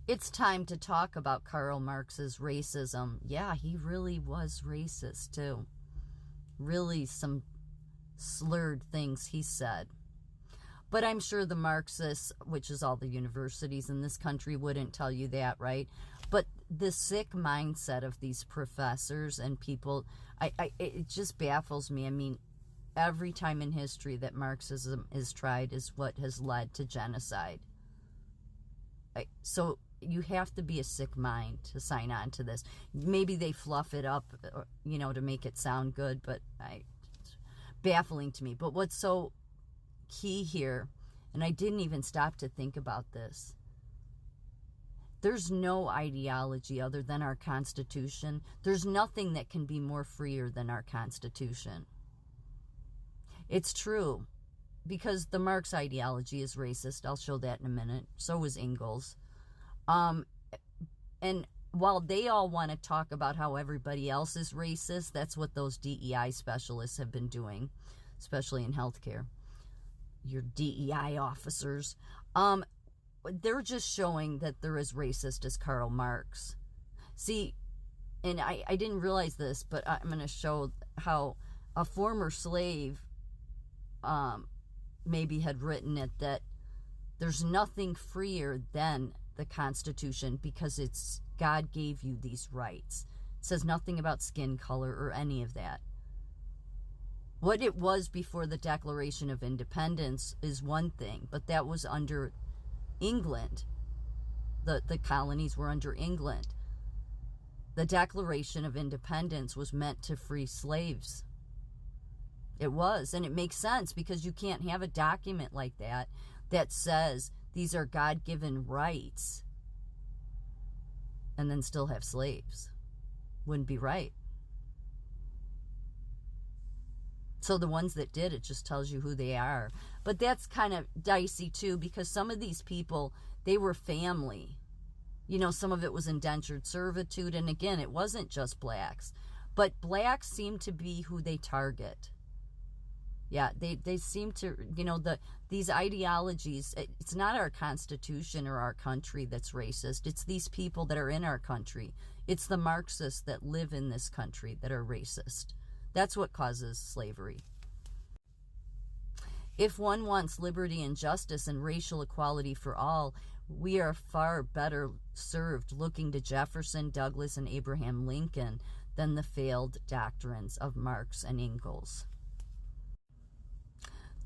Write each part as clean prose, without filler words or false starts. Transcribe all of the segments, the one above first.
It's time to talk about Karl Marx's racism. Yeah, he really was racist too. Really some slurred things he said. But I'm sure the Marxists, which is all the universities in this country, wouldn't tell you that, right? But the sick mindset of these professors and people, it just baffles me. I mean, every time in history that Marxism is tried is what has led to genocide. So you have to be a sick mind to sign on to this. Maybe they fluff it up, to make it sound good, but it's baffling to me. But what's so key here, and I didn't even stop to think about this, there's no ideology other than our Constitution. There's nothing that can be more freer than our Constitution. It's true, because the Marx ideology is racist. I'll show that in a minute. So is Engels. And while they all want to talk about how everybody else is racist, that's what those DEI specialists have been doing, especially in healthcare. Your DEI officers. They're just showing that they're as racist as Karl Marx. See, and I didn't realize this, but I'm going to show how a former slave maybe had written it, that there's nothing freer than the Constitution because it's God gave you these rights. It says nothing about skin color or any of that. What it was before the Declaration of Independence is one thing, but that was under England. The colonies were under England. The Declaration of Independence was meant to free slaves. It was, and it makes sense because you can't have a document like that that says these are God-given rights and then still have slaves. Wouldn't be right. So the ones that did, it just tells you who they are. But that's kind of dicey too, because some of these people, they were family. Some of it was indentured servitude. And again, it wasn't just blacks. But blacks seem to be who they target. Yeah, they seem to, these ideologies, it's not our Constitution or our country that's racist. It's these people that are in our country. It's the Marxists that live in this country that are racist. That's what causes slavery. If one wants liberty and justice and racial equality for all, we are far better served looking to Jefferson, Douglass, and Abraham Lincoln than the failed doctrines of Marx and Engels.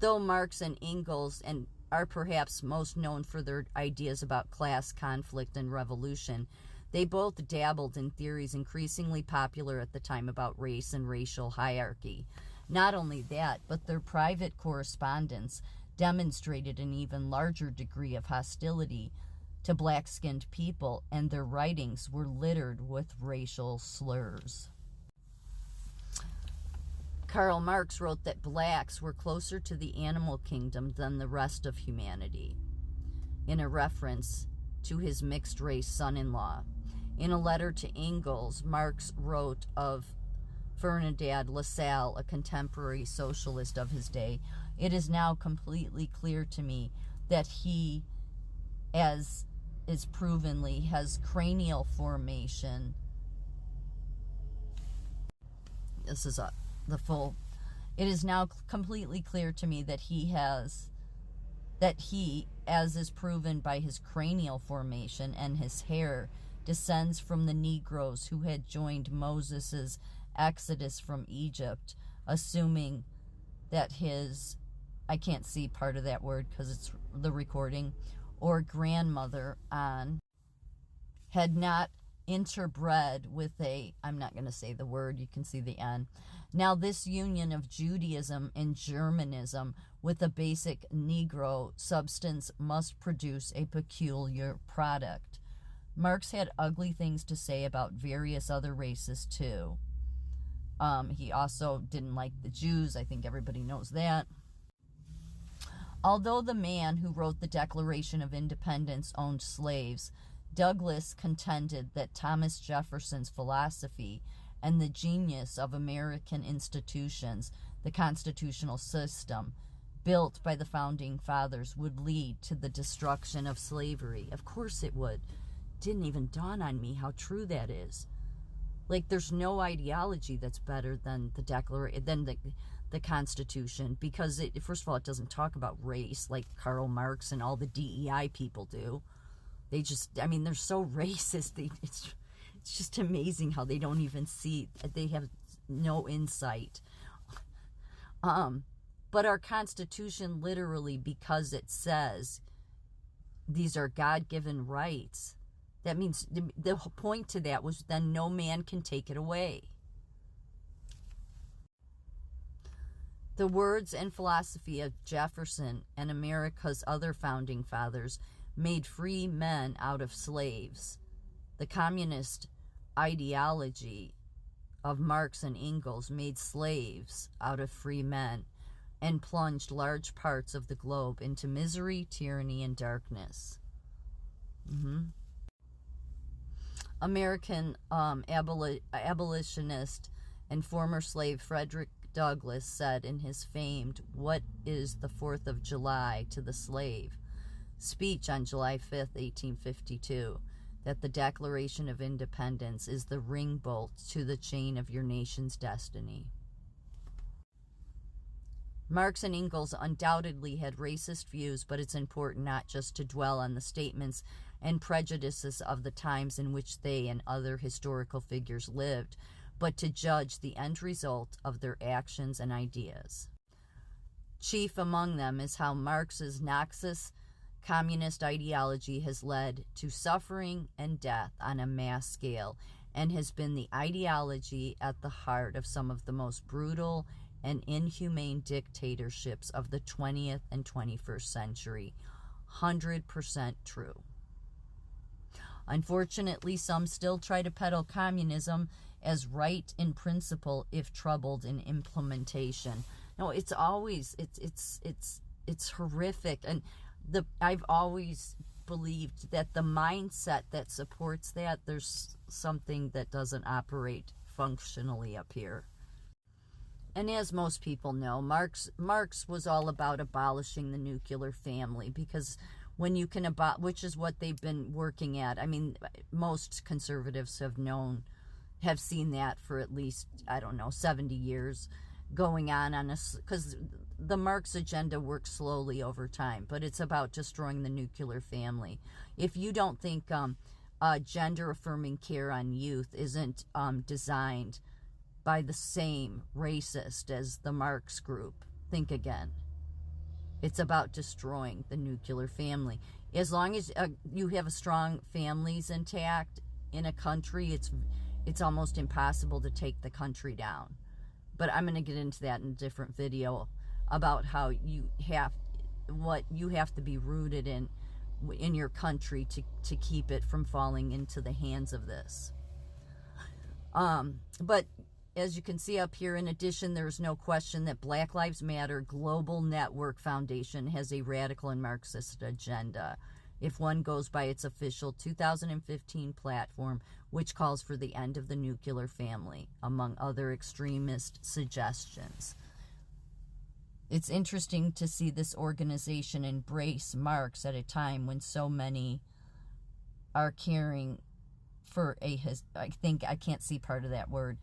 Though Marx and Engels are perhaps most known for their ideas about class conflict and revolution, they both dabbled in theories increasingly popular at the time about race and racial hierarchy. Not only that, but their private correspondence demonstrated an even larger degree of hostility to black-skinned people, and their writings were littered with racial slurs. Karl Marx wrote that blacks were closer to the animal kingdom than the rest of humanity, in a reference to his mixed-race son-in-law. In a letter to Engels, Marx wrote of Ferdinand Lassalle, a contemporary socialist of his day, "It is now completely clear to me that he, as is provenly, has cranial formation." This is the full. "It is now completely clear to me that he, as is proven by his cranial formation and his hair, descends from the Negroes who had joined Moses's exodus from Egypt, assuming that his," I can't see part of that word because it's the recording, "or grandmother on had not interbred with a," I'm not going to say the word, you can see the N. "Now this union of Judaism and Germanism with a basic Negro substance must produce a peculiar product." Marx had ugly things to say about various other races too. He also didn't like the Jews. I think everybody knows that. Although the man who wrote the Declaration of Independence owned slaves, Douglass contended that Thomas Jefferson's philosophy and the genius of American institutions, the constitutional system built by the founding fathers, would lead to the destruction of slavery. Of course it would. didn't even dawn on me how true that is. Like, there's no ideology that's better than the Constitution, because first of all, it doesn't talk about race like Karl Marx and all the DEI people do. They just, I mean, they're so racist. It's just amazing how they don't even see. They have no insight. But our Constitution, literally, because it says these are God-given rights, that means the point to that was then no man can take it away. The words and philosophy of Jefferson and America's other founding fathers made free men out of slaves. The communist ideology of Marx and Engels made slaves out of free men and plunged large parts of the globe into misery, tyranny, and darkness. American abolitionist and former slave Frederick Douglass said in his famed "What is the 4th of July to the Slave?" speech on July 5th, 1852, that the Declaration of Independence is the ring bolt to the chain of your nation's destiny. Marx and Engels undoubtedly had racist views, but it's important not just to dwell on the statements and prejudices of the times in which they and other historical figures lived, but to judge the end result of their actions and ideas. Chief among them is how Marx's noxious communist ideology has led to suffering and death on a mass scale and has been the ideology at the heart of some of the most brutal and inhumane dictatorships of the 20th and 21st century. 100% true. Unfortunately, some still try to peddle communism as right in principle if troubled in implementation. No, it's always it's horrific, and I've always believed that the mindset that supports that, there's something that doesn't operate functionally up here. And as most people know, Marx was all about abolishing the nuclear family, because when you can which is what they've been working at. I mean, most conservatives have seen that for at least, 70 years going on because the Marx agenda works slowly over time, but it's about destroying the nuclear family. If you don't think gender-affirming care on youth isn't designed by the same racist as the Marx group, think again. It's about destroying the nuclear family. As long as you have strong families intact in a country, it's almost impossible to take the country down. But I'm going to get into that in a different video about how you have to be rooted in your country to keep it from falling into the hands of this. But as you can see up here, in addition, there is no question that Black Lives Matter Global Network Foundation has a radical and Marxist agenda, if one goes by its official 2015 platform, which calls for the end of the nuclear family, among other extremist suggestions. It's interesting to see this organization embrace Marx at a time when so many are caring for I can't see part of that word,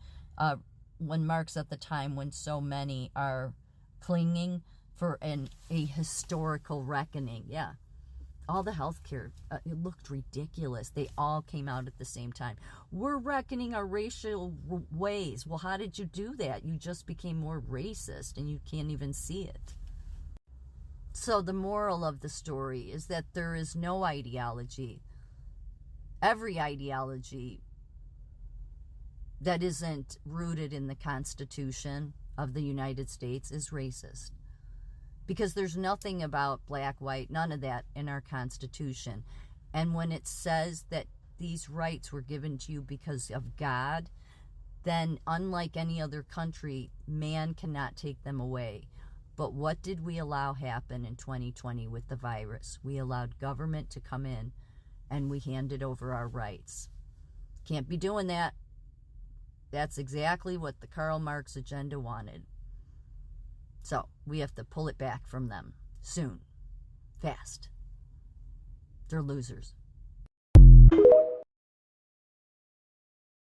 when Marx at the time when so many are clinging for a historical reckoning. Yeah. All the healthcare, it looked ridiculous. They all came out at the same time. We're reckoning our racial ways. Well, how did you do that? You just became more racist, and you can't even see it. So the moral of the story is that there is no ideology. Every ideology that isn't rooted in the Constitution of the United States is racist. Because there's nothing about black, white, none of that in our Constitution. And when it says that these rights were given to you because of God, then unlike any other country, man cannot take them away. But what did we allow happen in 2020 with the virus? We allowed government to come in and we handed over our rights. Can't be doing that. That's exactly what the Karl Marx agenda wanted. So we have to pull it back from them soon. Fast. They're losers.